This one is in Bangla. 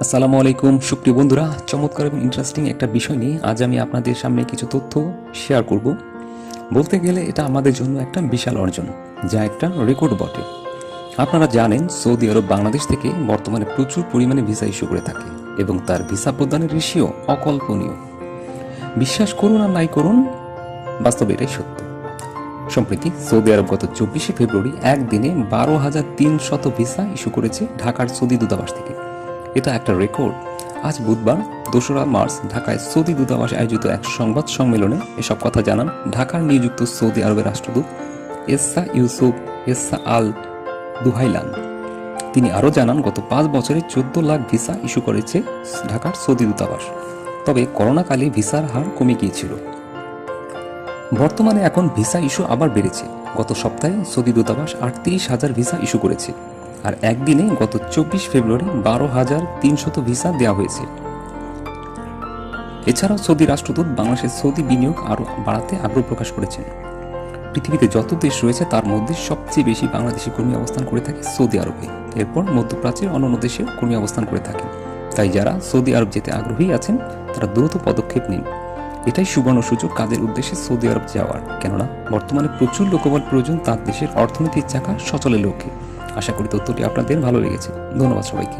আসসালামু আলাইকুম সুপ্রিয় বন্ধুরা, চমৎকার এবং ইন্টারেস্টিং একটা বিষয় নিয়ে আজ আমি আপনাদের সামনে কিছু তথ্য শেয়ার করব। বলতে গেলে এটা আমাদের জন্য একটা বিশাল অর্জন, যা একটা রেকর্ড বটে। আপনারা জানেন সৌদি আরব বাংলাদেশ থেকে বর্তমানে প্রচুর পরিমাণে ভিসা ইস্যু করে থাকে এবং তার ভিসা প্রদানের রেশিও অকল্পনীয়। বিশ্বাস করুন আর নাই করুন, বাস্তবে এটাই সত্য। সম্প্রতি সৌদি আরব গত 24শে ফেব্রুয়ারি একদিনে 12,300 ভিসা ইস্যু করেছে ঢাকার সৌদি দূতাবাস থেকে। এটা একটা রেকর্ড। আজ বুধবার 2রা মার্চ ঢাকায় সৌদি দূতাবাসে আয়োজিত এক সংবাদ সম্মেলনে এসব কথা জানান ঢাকার নিযুক্ত সৌদি আরবের রাষ্ট্রদূত এসা আল দুহাইলান। তিনি আরও জানান, গত 5 বছরে 14 লাখ ভিসা ইস্যু করেছে ঢাকার সৌদি দূতাবাস। তবে করোনাকালে ভিসার হার কমে গিয়েছিল। বর্তমানে এখন ভিসা ইস্যু আবার বেড়েছে। গত সপ্তাহে সৌদি দূতাবাস 38,000 ভিসা ইস্যু করেছে, আর একদিনে গত 24 ফেব্রুয়ারি 12,300 ভিসা দেওয়া হয়েছে। এছাড়াও সৌদি রাষ্ট্রদূত বাংলাদেশের সৌদি বিনিয়োগ আরও বাড়াতে আগ্রহ প্রকাশ করেছেন। পৃথিবীতে যত দেশ রয়েছে তার মধ্যে সবচেয়ে বেশি বাংলাদেশি কর্মী অবস্থান করে থাকে সৌদি আরবে, এরপর মধ্যপ্রাচ্যের অন্যান্য দেশেও কর্মী অবস্থান করে থাকেন। তাই যারা সৌদি আরব যেতে আগ্রহী আছেন তারা দ্রুত পদক্ষেপ নিন। এটাই সুবর্ণ সুযোগ কাজের উদ্দেশ্যে সৌদি আরব যাওয়ার, কেননা বর্তমানে প্রচুর লোকবল প্রয়োজন তার দেশের অর্থনীতির চাকা সচলের লক্ষ্যে। আশা করি তথ্যটি আপনাদের ভালো লেগেছে। ধন্যবাদ সবাইকে।